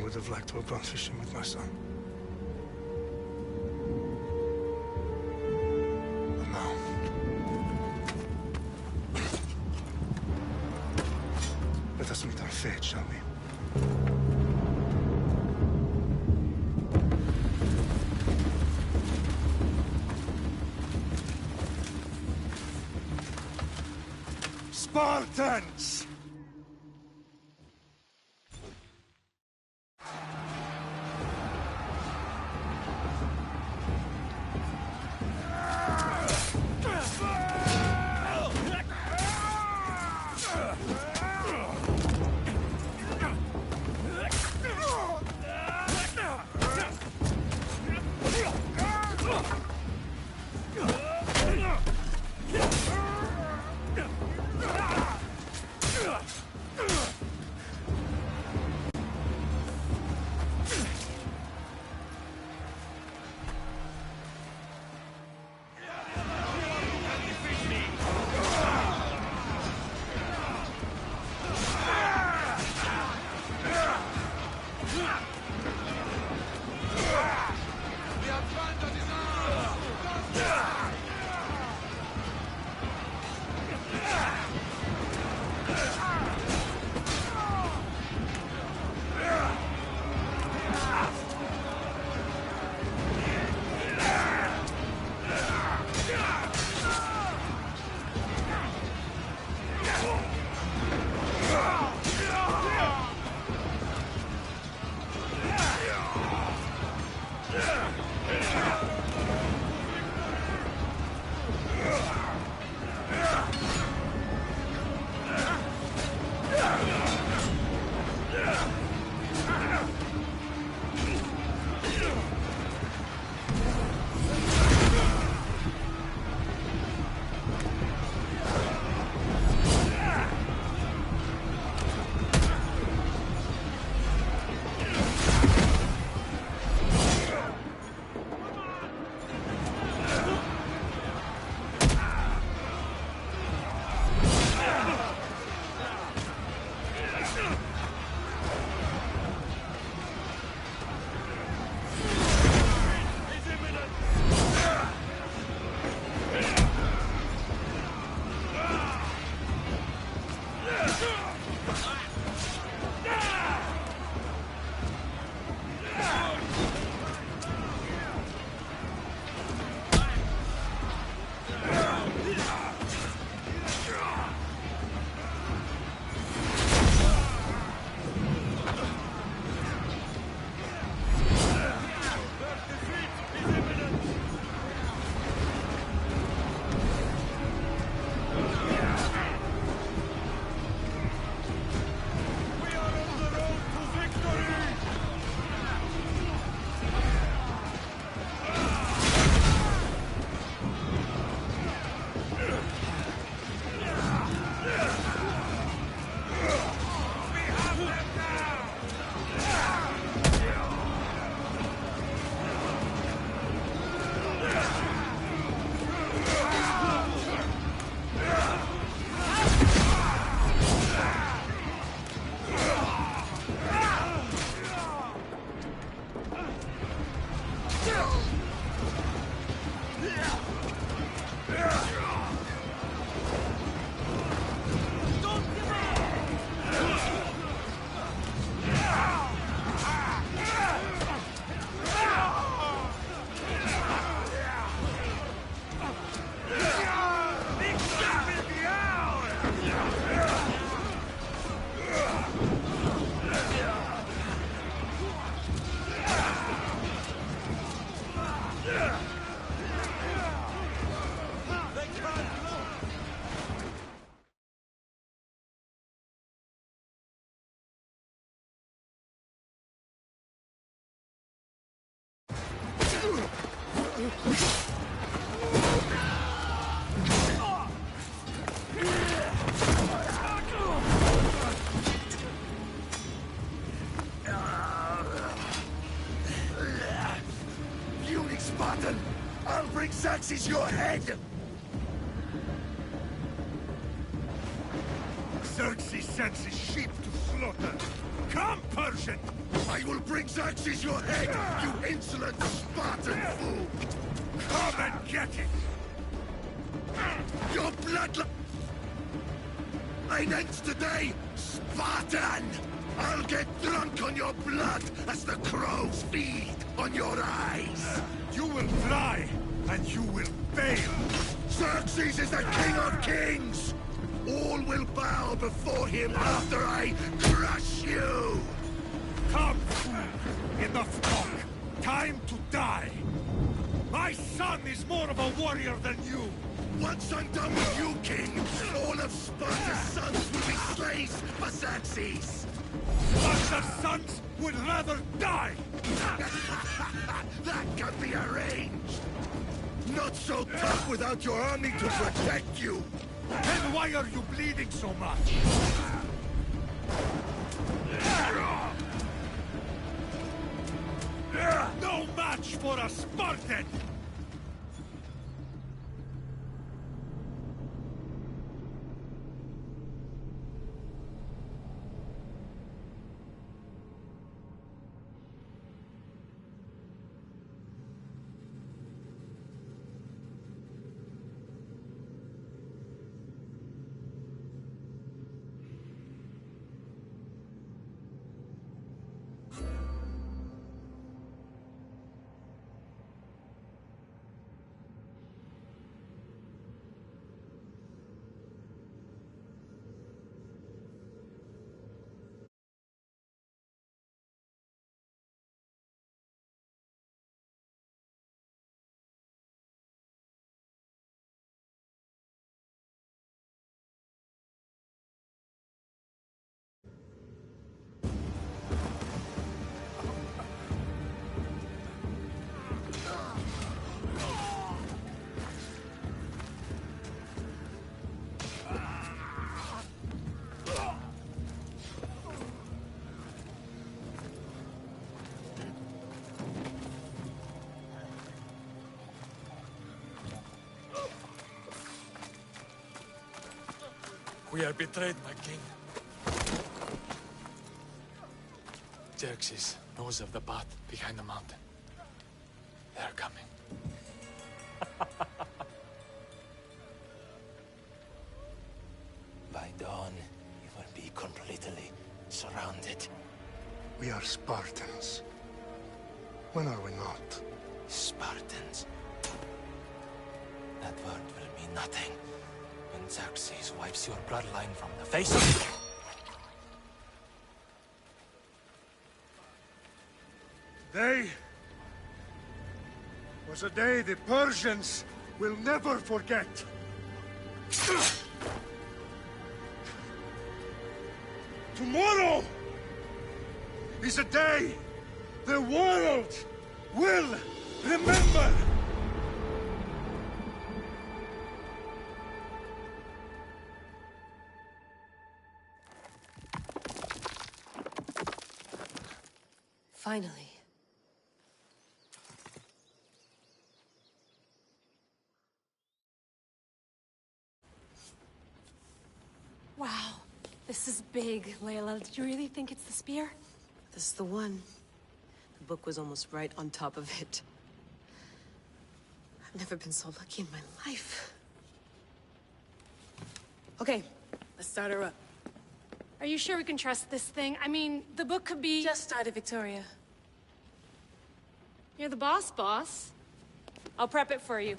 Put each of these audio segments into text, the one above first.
would have liked to have gone fishing with my son. But now... let us meet our fate, shall we? Spartans! Spartan! I'll bring Xerxes your head! Xerxes sends his sheep to slaughter. Come, Persian! I will bring Xerxes your head, you insolent Spartan fool! Come and get it! Your bloodline ends today, Spartan! I'll get drunk on your blood as the crows feed on your eyes! You will fly, and you will fail! Xerxes is the king of kings! All will bow before him after I crush you! Come, fool! Enough talk! Time to die! My son is more of a warrior than you! Once I'm done with you, king, all of Sparta's sons will be slaves for Xerxes! Sparta's sons would rather die! That can be arranged! Not so tough without your army to protect you! Then why are you bleeding so much? No match for a Spartan! We are betrayed, my king. Xerxes knows of the path behind the mountain. They are coming. By dawn, you will be completely surrounded. We are Spartans. When are we not? Spartans. That word will mean nothing when Xerxes wipes your bloodline from the face of... Today was a day the Persians will never forget. Tomorrow is a day the world will remember. Finally. Wow, this is big, Layla. Did you really think it's the spear? This is the one. The book was almost right on top of it. I've never been so lucky in my life. Okay, let's start her up. Are you sure we can trust this thing? I mean, the book could be... Just started, Victoria. You're the boss. I'll prep it for you.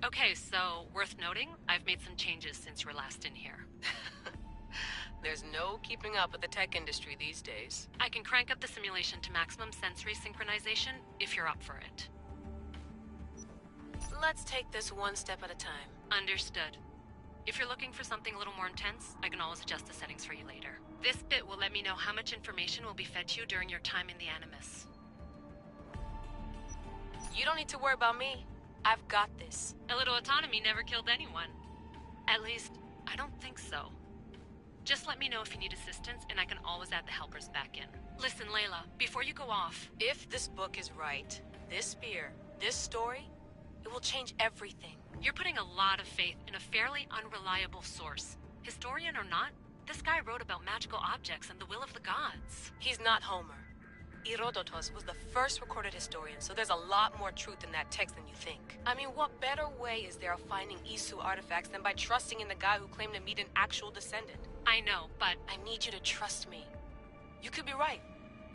Okay, so worth noting, I've made some changes since you were last in here. There's no keeping up with the tech industry these days. I can crank up the simulation to maximum sensory synchronization if you're up for it. Let's take this one step at a time. Understood. If you're looking for something a little more intense, I can always adjust the settings for you later. This bit will let me know how much information will be fed to you during your time in the Animus. You don't need to worry about me. I've got this. A little autonomy never killed anyone. At least, I don't think so. Just let me know if you need assistance, and I can always add the helpers back in. Listen, Layla, before you go off... If this book is right, this spear, this story, it will change everything. You're putting a lot of faith in a fairly unreliable source. Historian or not, this guy wrote about magical objects and the will of the gods. He's not Homer. Herodotus was the first recorded historian, so there's a lot more truth in that text than you think. I mean, what better way is there of finding Isu artifacts than by trusting in the guy who claimed to meet an actual descendant? I know, but I need you to trust me. You could be right.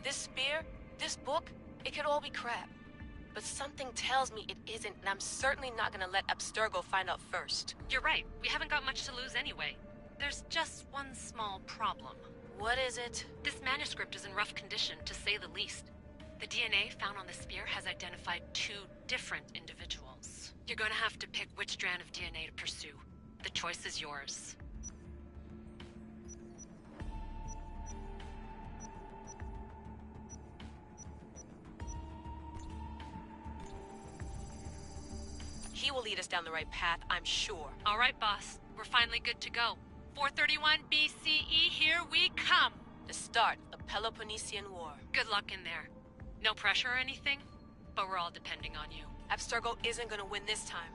This spear, this book, it could all be crap. But something tells me it isn't, and I'm certainly not gonna let Abstergo find out first. you're right. We haven't got much to lose anyway. There's just one small problem. What is it? This manuscript is in rough condition, to say the least. The DNA found on the spear has identified 2 different individuals. You're going to have to pick which strand of DNA to pursue. The choice is yours. He will lead us down the right path, I'm sure. All right, boss. We're finally good to go. 431 BCE, here we come! The start of the Peloponnesian War. Good luck in there. No pressure or anything, but we're all depending on you. Abstergo isn't gonna win this time.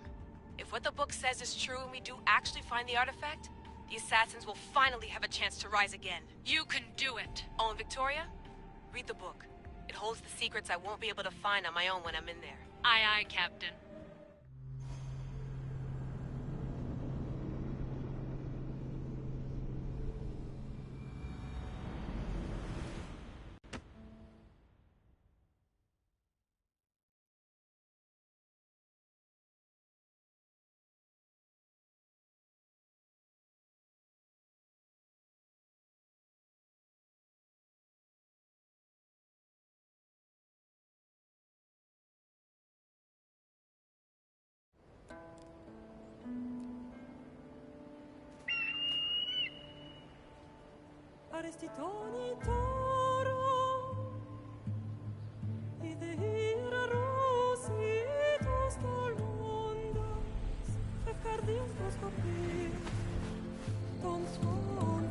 If what the book says is true and we do actually find the artifact, the assassins will finally have a chance to rise again. You can do it! Oh, and Victoria? Read the book. It holds the secrets I won't be able to find on my own when I'm in there. Aye, aye, Captain. Arestitoni toro, idehira rositos tolmondas, fefcardias proscopir, ton suon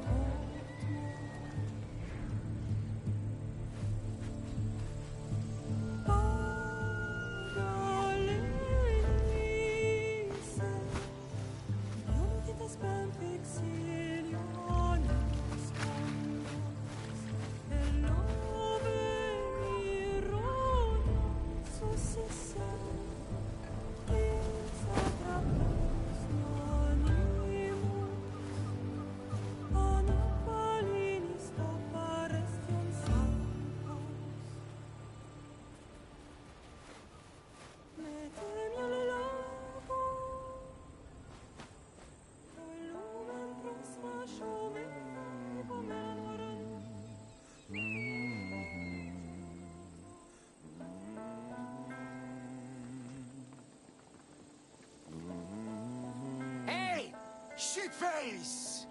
Shitface!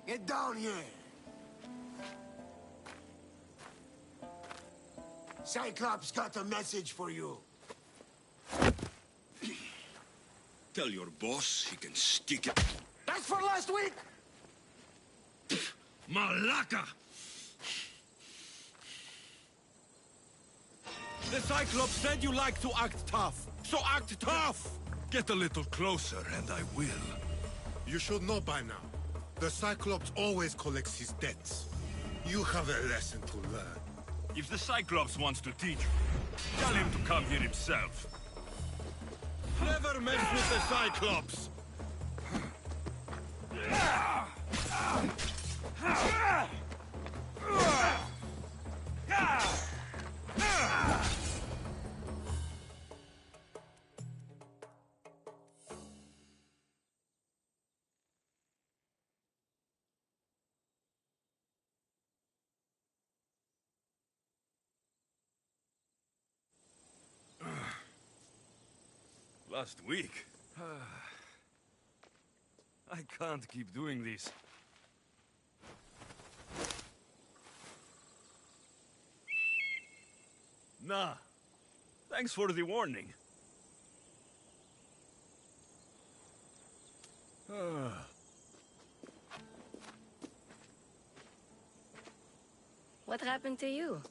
Get down here! Cyclops got a message for you. Tell your boss he can stick it. That's for last week! Malaka! The Cyclops said you like to act tough, so act tough! Get a little closer and I will. You should know by now. The Cyclops always collects his debts. You have a lesson to learn. If the Cyclops wants to teach you, tell him to come here himself. Never mess with the Cyclops! Last week? I can't keep doing this. Nah. Thanks for the warning. What happened to you?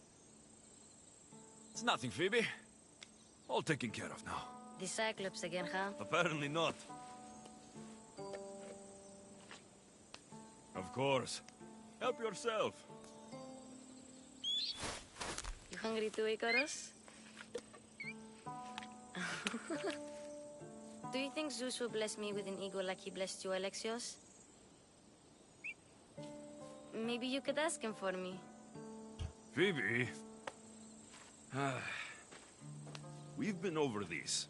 It's nothing, Phoebe. All taken care of now. The Cyclops again, huh? Apparently not. course. Help yourself. You hungry too, Icarus? Do you think Zeus will bless me with an ego like he blessed you, Alexios? Maybe you could ask him for me. Phoebe? We've been over this.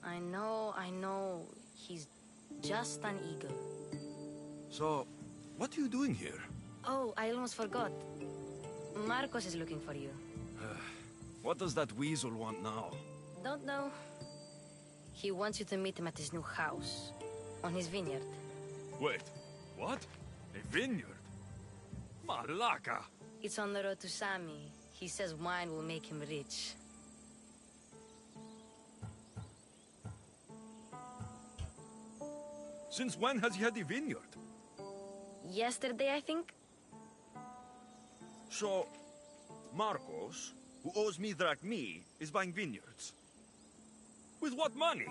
I know. He's just an eagle. So, what are you doing here? Oh, I almost forgot. Marcos is looking for you. What does that weasel want now? Don't know. He wants you to meet him at his new house. On his vineyard. Wait, what? A vineyard? Malaka! It's on the road to Sami. He says wine will make him rich. Since when has he had a vineyard? Yesterday, I think? So, Marcos, who owes me drachmi, is buying vineyards. With what money?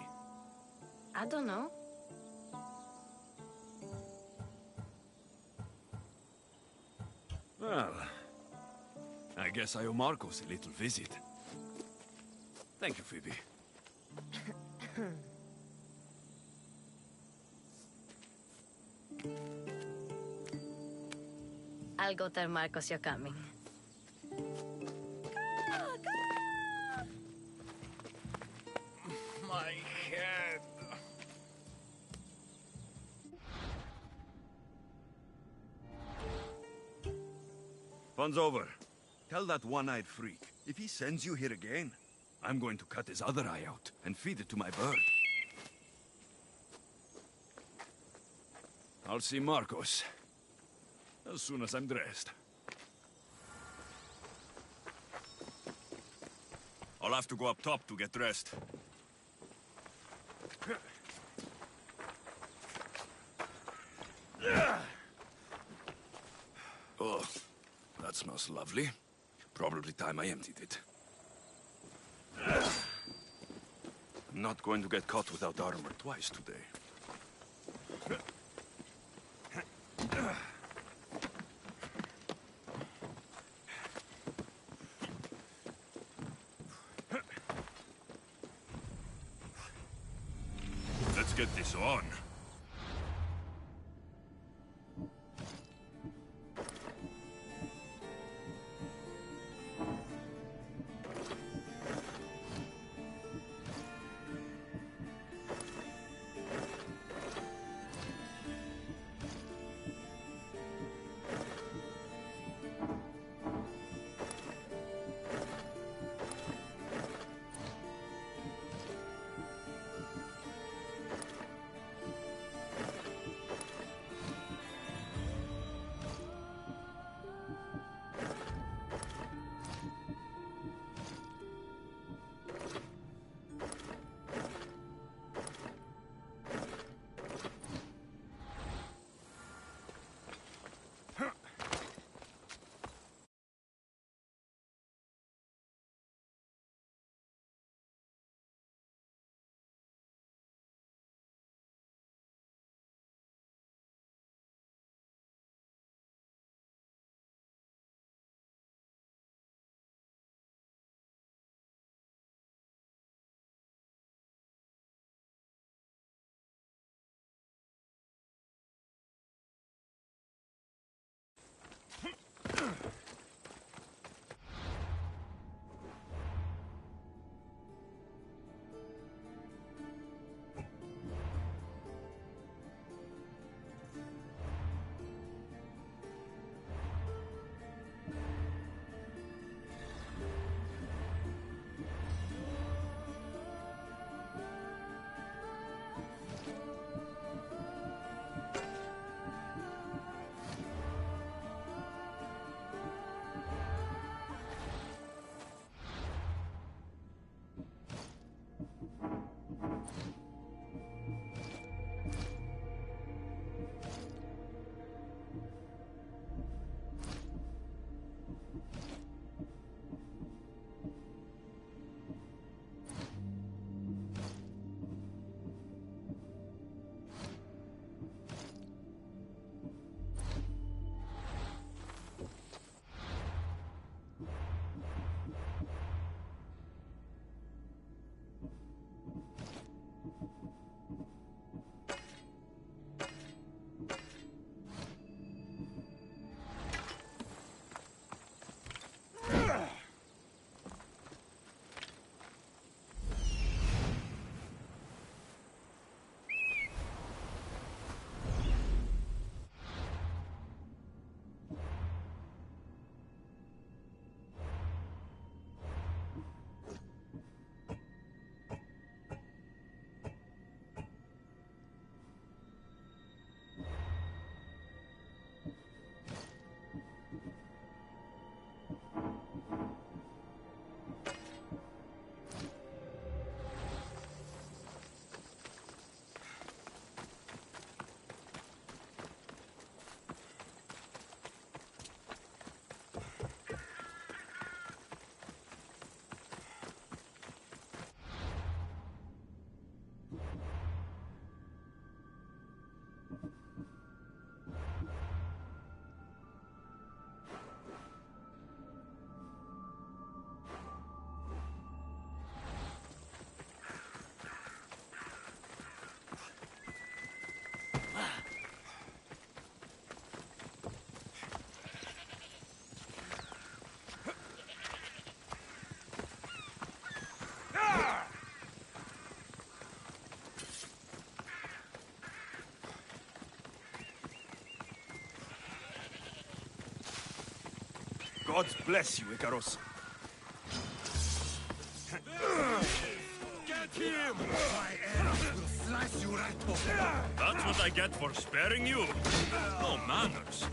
I don't know. Well, I guess I owe Marcos a little visit. Thank you, Phoebe. I'll go tell Marcos you're coming. My head. Fun's over. Tell that one-eyed freak, if he sends you here again, I'm going to cut his other eye out and feed it to my bird. I'll see Marcos as soon as I'm dressed. I'll have to go up top to get dressed. Oh, that smells lovely. Probably time I emptied it. I'm not going to get caught without armor twice today. Let's get this on. Gods bless you, Icaros. Get him! My arrows will slice you right open. That's what I get for sparing you. No manners.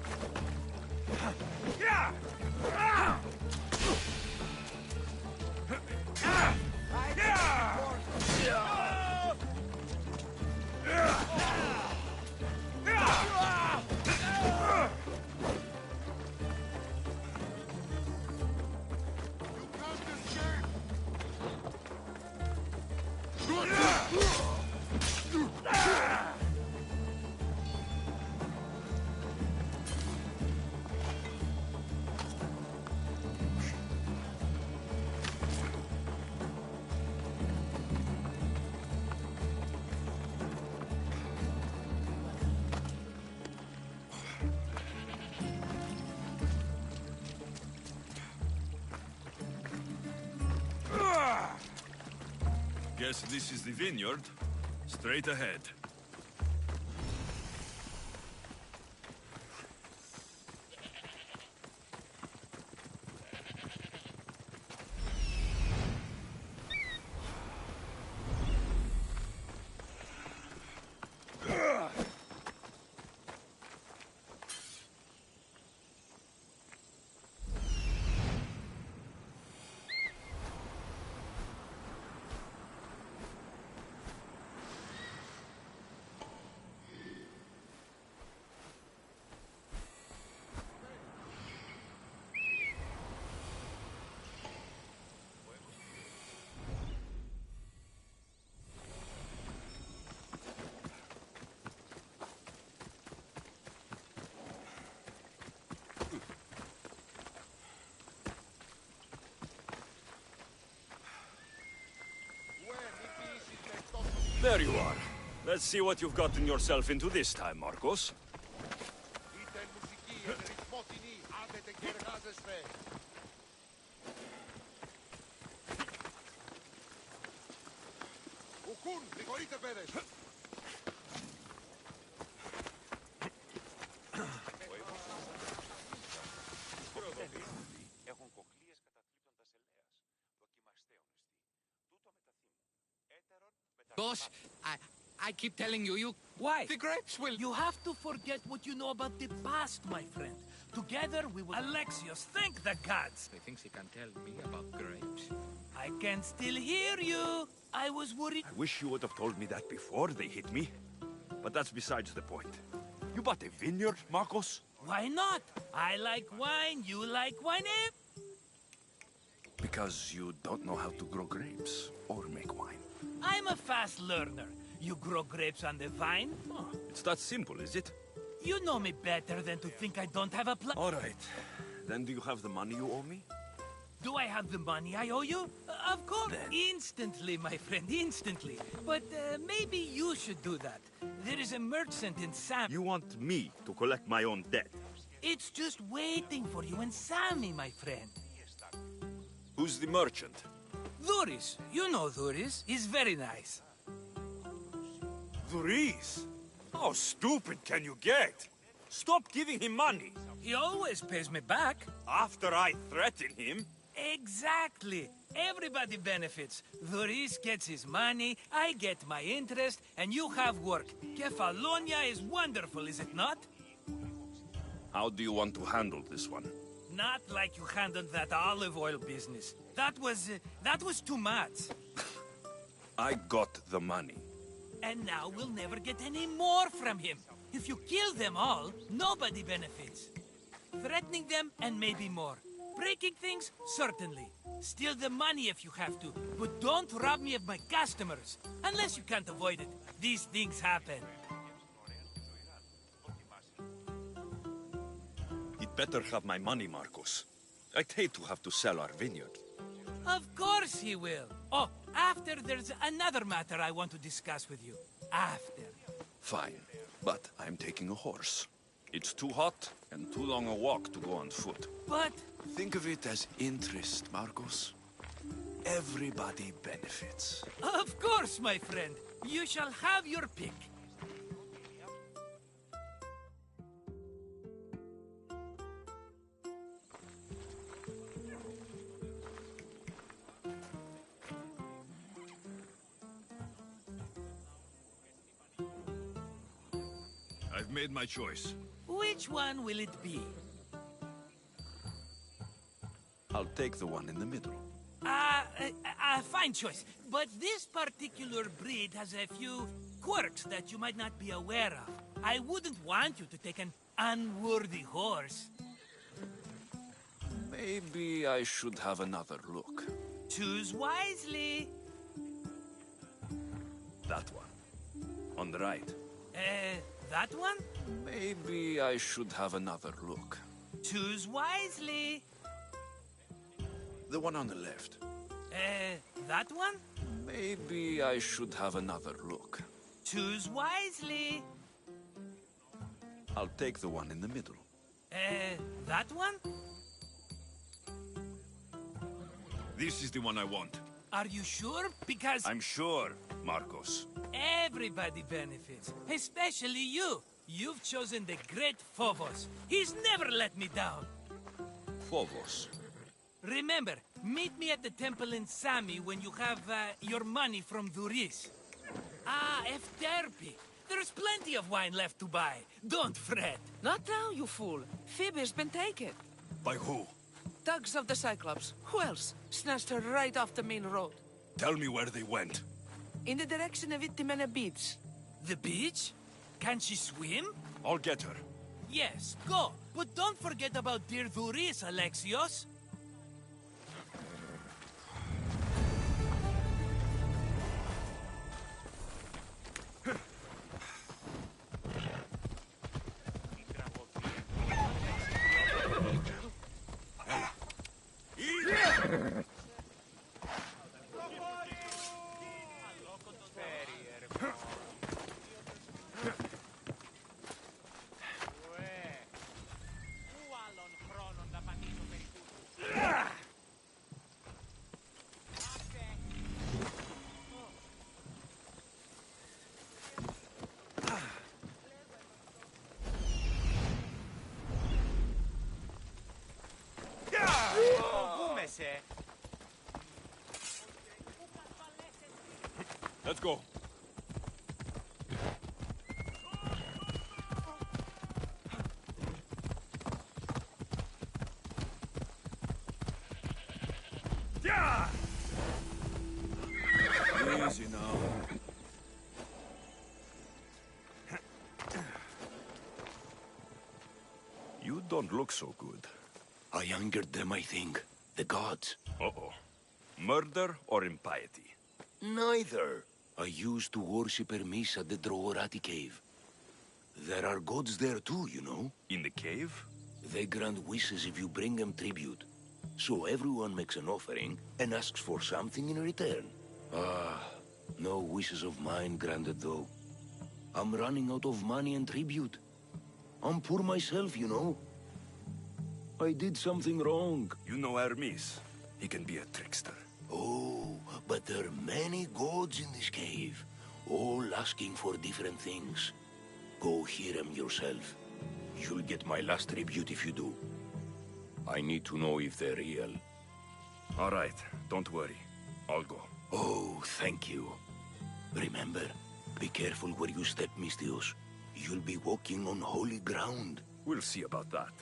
Guess this is the vineyard. Straight ahead. There you are. Let's see what you've gotten yourself into this time, Marcos. Boss, I keep telling you, Why? the grapes will... You have to forget what you know about the past, my friend. Together we will... Alexios, thank the gods! He thinks he can tell me about grapes. I can still hear you. I was worried... I wish you would have told me that before they hit me. But that's besides the point. You bought a vineyard, Marcos? Why not? I like wine, you like wine, eh? Because you don't know how to grow grapes or make wine. I'm a fast learner. You grow grapes on the vine? Oh, it's that simple, is it? You know me better than to think I don't have a plan. All right. Then do you have the money you owe me? Do I have the money I owe you? Of course. Then. Instantly, my friend, instantly. But maybe you should do that. There is a merchant in Sam. You want me to collect my own debt? It's just waiting for you in Sammy, my friend. Who's the merchant? Dhuris. You know Dhuris. He's very nice. Dhuris? How stupid can you get? Stop giving him money. He always pays me back. After I threaten him? Exactly. Everybody benefits. Dhuris gets his money, I get my interest, and you have work. Kefalonia is wonderful, is it not? How do you want to handle this one? Not like you handled that olive oil business. That was too much. I got the money. And now we'll never get any more from him. If you kill them all, nobody benefits. Threatening them, and maybe more. Breaking things, certainly. Steal the money if you have to, but don't rob me of my customers. Unless you can't avoid it. These things happen. He'd better have my money, Marcos. I'd hate to have to sell our vineyard. Of course he will. Oh, after there's another matter I want to discuss with you. After. Fine, but I'm taking a horse. It's too hot and too long a walk to go on foot. But... Think of it as interest, Marcos. Everybody benefits. Of course, my friend. You shall have your pick. I've made my choice. Which one will it be? I'll take the one in the middle. Fine choice. But this particular breed has a few quirks that you might not be aware of. I wouldn't want you to take an unworthy horse. Maybe I should have another look. Choose wisely. That one. On the right. That one? Maybe I should have another look. Choose wisely. The one on the left. That one? Maybe I should have another look. Choose wisely. I'll take the one in the middle. That one? This is the one I want. Are you sure? Because I'm sure, Marcos. everybody benefits, especially you. You've chosen the great Phobos. He's never let me down. Phobos. Remember, meet me at the temple in Sami when you have your money from Duris. Efterpi. There's plenty of wine left to buy. Don't fret. Not now, you fool. Phoebe's been taken. By who? Thugs of the Cyclops. Who else? Snatched her right off the main road. Tell me where they went. In the direction of Itimena Beach. The beach? Can she swim? I'll get her. Yes, go. But don't forget about dear Duris, Alexios. Let's go. Easy now. You don't look so good. I angered them, I think. The gods. Uh-oh. Murder or impiety? Neither. I used to worship Hermes at the Droorati cave. There are gods there too, you know. In the cave? They grant wishes if you bring them tribute. So everyone makes an offering and asks for something in return. No wishes of mine granted though. I'm running out of money and tribute. I'm poor myself, you know. I did something wrong. You know Hermes. He can be a trickster. Oh, but there are many gods in this cave, all asking for different things. Go hear them yourself. You'll get my last tribute if you do. I need to know if they're real. All right, don't worry. I'll go. Oh, thank you. Remember, be careful where you step, Mistios. You'll be walking on holy ground. We'll see about that.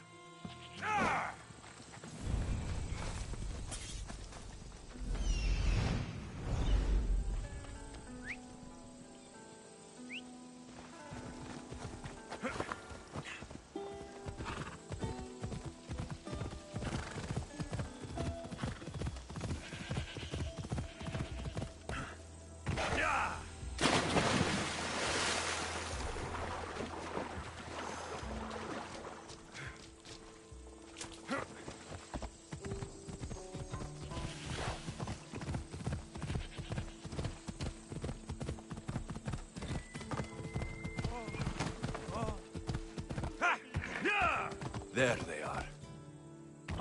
There they are.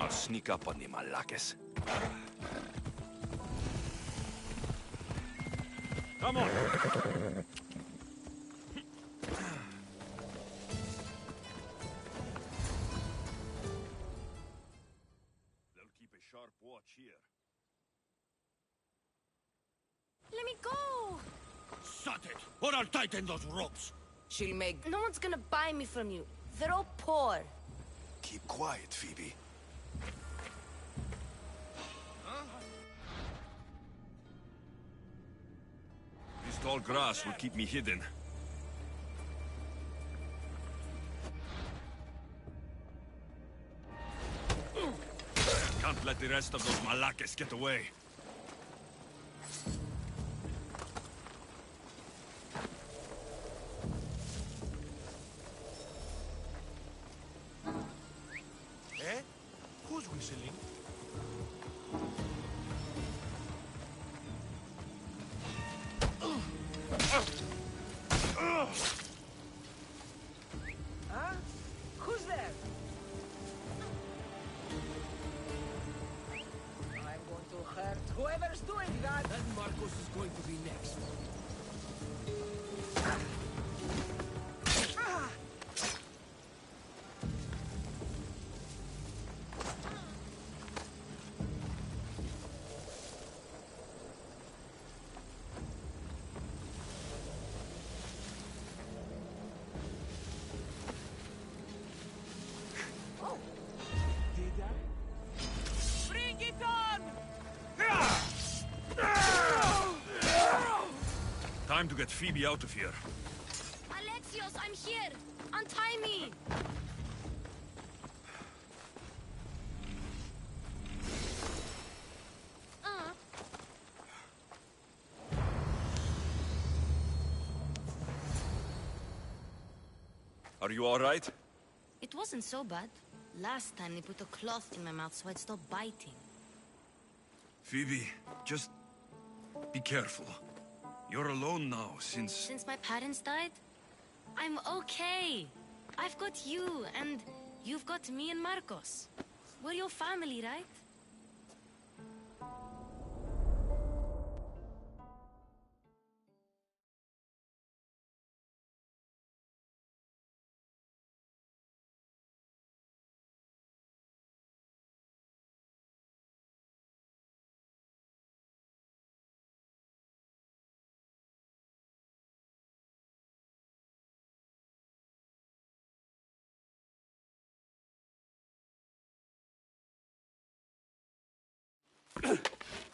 I'll sneak up on the Malakes. Come on! They'll keep a sharp watch here. Let me go! Shut it, or I'll tighten those ropes. She'll make... No one's gonna buy me from you. They're all poor. Keep quiet, Phoebe. This tall grass will keep me hidden. Can't let the rest of those Malakes get away. Eh? Who's whistling? Huh? Who's there? I'm going to hurt whoever's doing that. That Marcos is going to be next. Bring it on! Time to get Phoebe out of here. Alexios, I'm here! Untie me! Are you all right? It wasn't so bad. Last time they put a cloth in my mouth so I'd stop biting. Phoebe, just be careful. You're alone now since... Since my parents died, I'm okay. I've got you, and you've got me and Marcos. We're your family, right?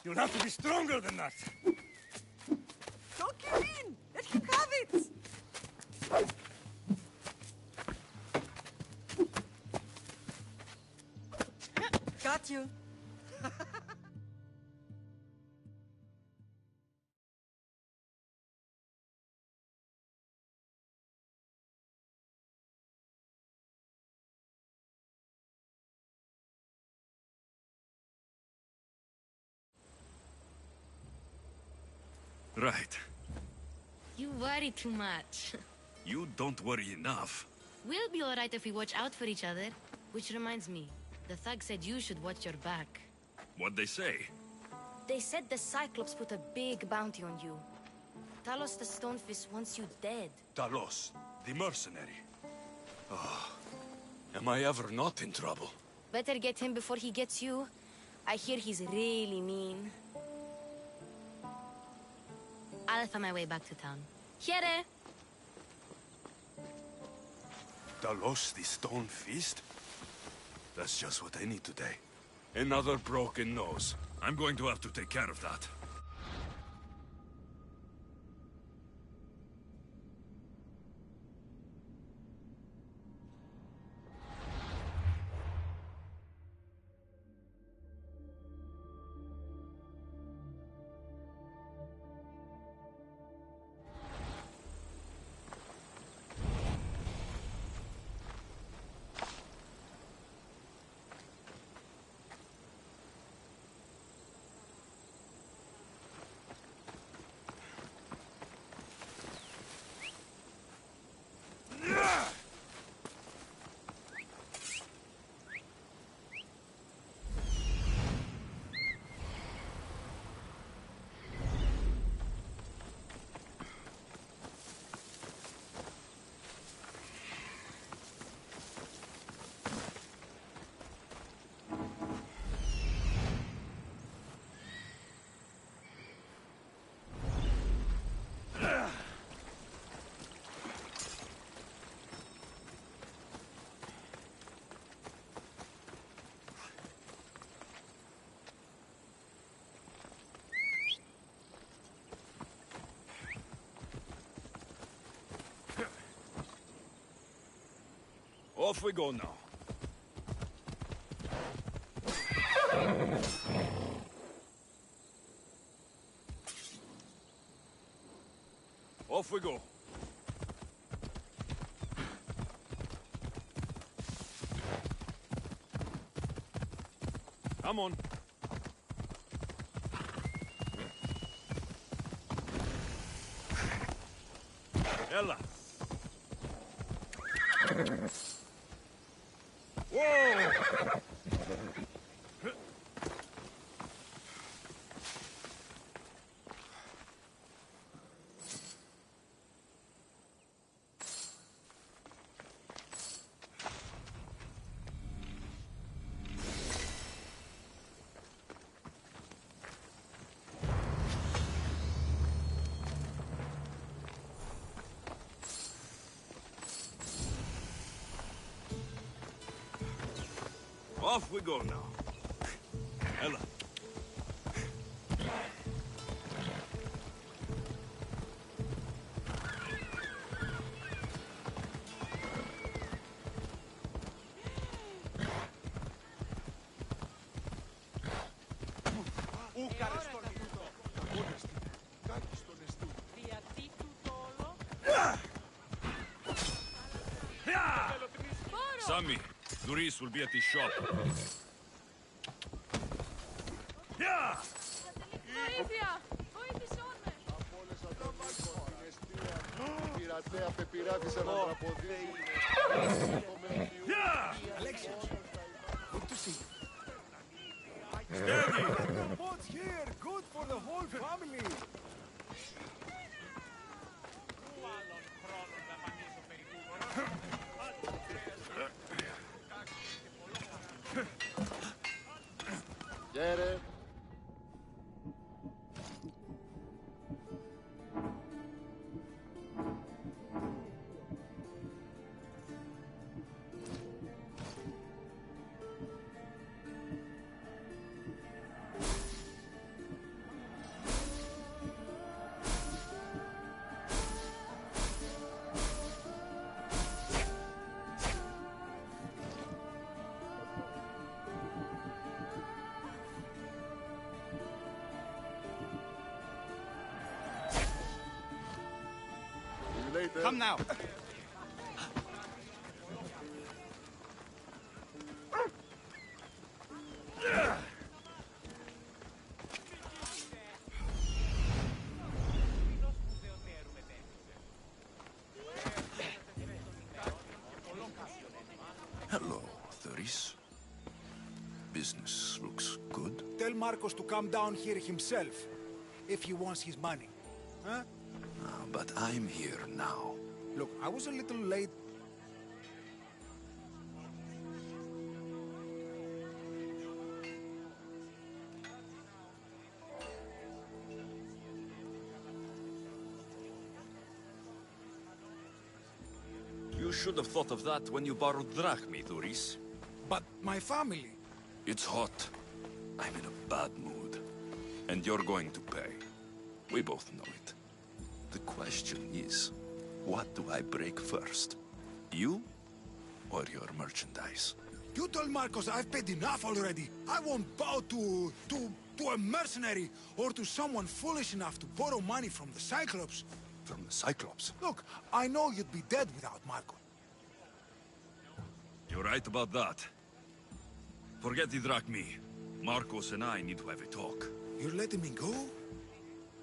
You'll have to be stronger than that. Don't give in! Let him have it! Got you. Right. You worry too much. You don't worry enough. We'll be alright if we watch out for each other. Which reminds me, the thug said you should watch your back. What'd they say? They said the Cyclops put a big bounty on you. Talos the Stonefist wants you dead. Talos, the mercenary. Oh, am I ever not in trouble? Better get him before he gets you. I hear he's really mean. I'll find my way back to town. Here! Talos, the Stone Fist? That's just what I need today. Another broken nose. I'm going to have to take care of that. Off we go now. Off we go. Come on. Ella. Whoa! Off we go now. Ella. Sammy, Doris will be at his shop. Yeah! Βοήθεια! Βοήθησόν με! Πειρατέα πεπειράθησε να τραποδίσει. Alexios, good to see you. Steady! The boat's here, good for the whole family. Get it? Come now. Hello, Doris. Business looks good. Tell Marcos to come down here himself, if he wants his money. Huh? But I'm here now. Look, I was a little late. You should have thought of that when you borrowed drachmi, Doris. But my family... It's hot. I'm in a bad mood. And you're going to pay. We both know it. The question is, what do I break first? You or your merchandise? You told Marcos I've paid enough already. I won't bow to a mercenary or to someone foolish enough to borrow money from the Cyclops. From the Cyclops? Look, I know you'd be dead without Marcos. You're right about that. Forget the drachmi. Marcos and I need to have a talk. You're letting me go?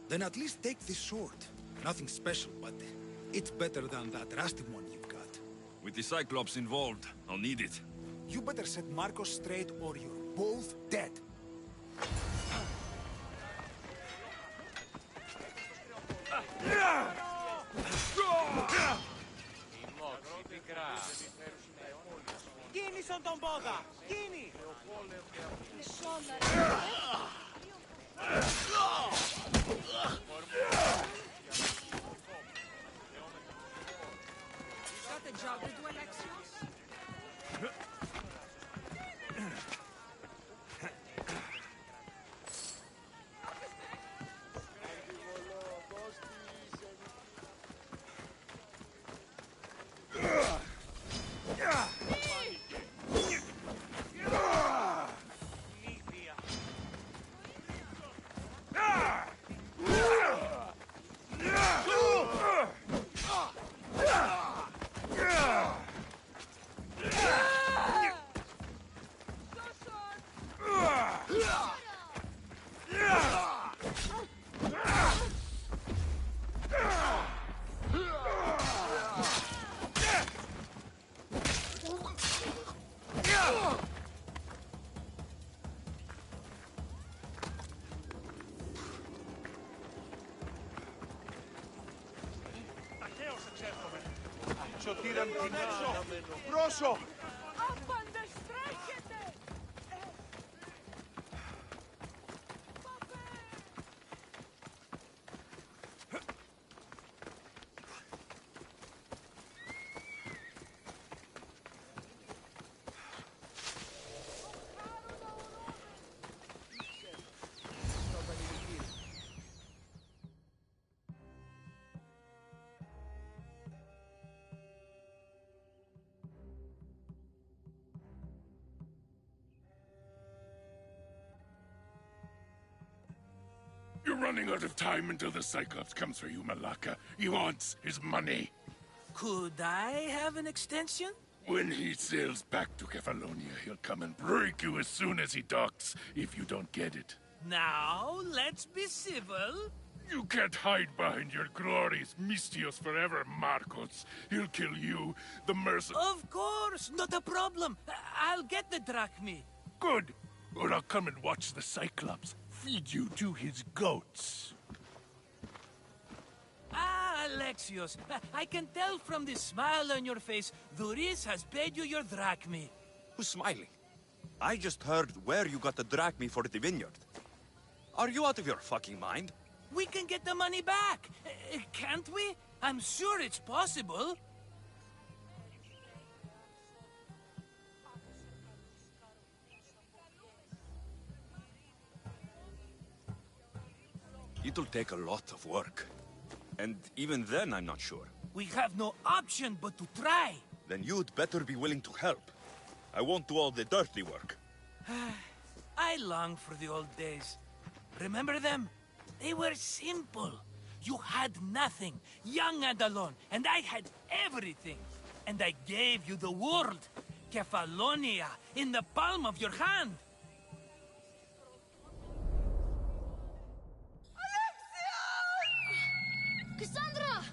Then at least take this sword. Nothing special, but it's better than that rusty one you've got. With the Cyclops involved, I'll need it. You better set Marcos straight or you're both dead. Κίνησον τον πόδα! Κίνη! Got the job to do, Alexios? Τον έξω! Πρόσω! Απαντεστρέφεται! You're running out of time until the Cyclops comes for you, Malaka. He wants his money. Could I have an extension? When he sails back to Kefalonia, he'll come and break you as soon as he docks, if you don't get it. Now, let's be civil. You can't hide behind your glories, Mistios forever, Marcos. He'll kill you, the mercer— Of course, not a problem. I'll get the drachmi. Good. Or I'll come and watch the Cyclops feed you to his goats. Ah, Alexios, I can tell from the smile on your face, Duris has paid you your drachmi. Who's smiling? I just heard where you got the drachmi for the vineyard. Are you out of your fucking mind? We can get the money back, can't we? I'm sure it's possible. It'll take a lot of work. And even then, I'm not sure. We have no option but to try. Then you'd better be willing to help. I won't do all the dirty work. I long for the old days. Remember them? They were simple. You had nothing, young and alone, and I had everything. And I gave you the world, Kefalonia, in the palm of your hand. Cassandra!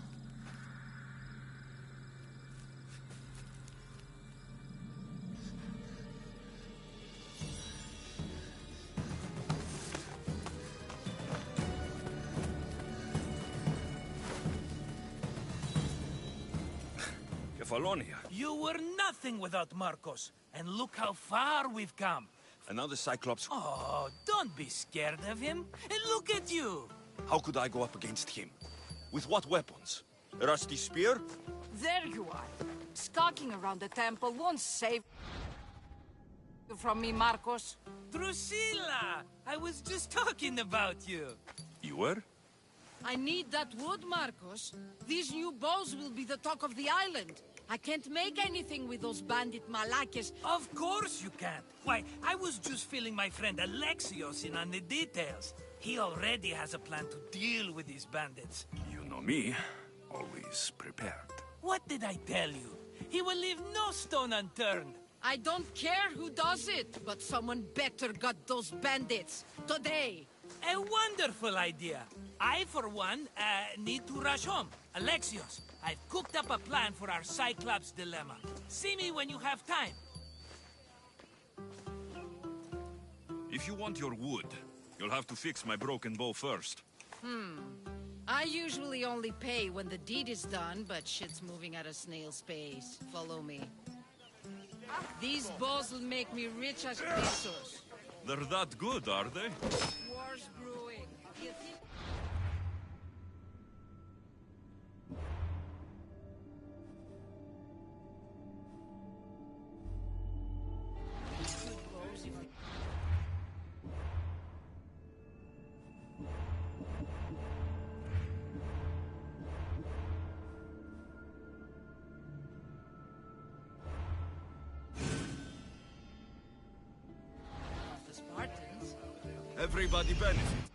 Kefalonia. You were nothing without Marcos, and look how far we've come. And now the Cyclops— Oh, don't be scared of him. And look at you. How could I go up against him? With what weapons? A rusty spear? There you are. Skulking around the temple won't save you from me, Marcos. Drusilla! I was just talking about you. You were? I need that wood, Marcos. These new bows will be the talk of the island. I can't make anything with those bandit malakes. Of course you can't. Why, I was just filling my friend Alexios in on the details. He already has a plan to deal with these bandits. You know me. Always prepared. What did I tell you? He will leave no stone unturned. I don't care who does it, but someone better got those bandits. Today. A wonderful idea. I, for one, need to rush home. Alexios, I've cooked up a plan for our Cyclops dilemma. See me when you have time. If you want your wood, you'll have to fix my broken bow first. I usually only pay when the deed is done, but shit's moving at a snail's pace. Follow me. These bows will make me rich as pesos. They're that good, are they? War's brewing. You think... Good bows if you... The Spartans. Everybody benefits.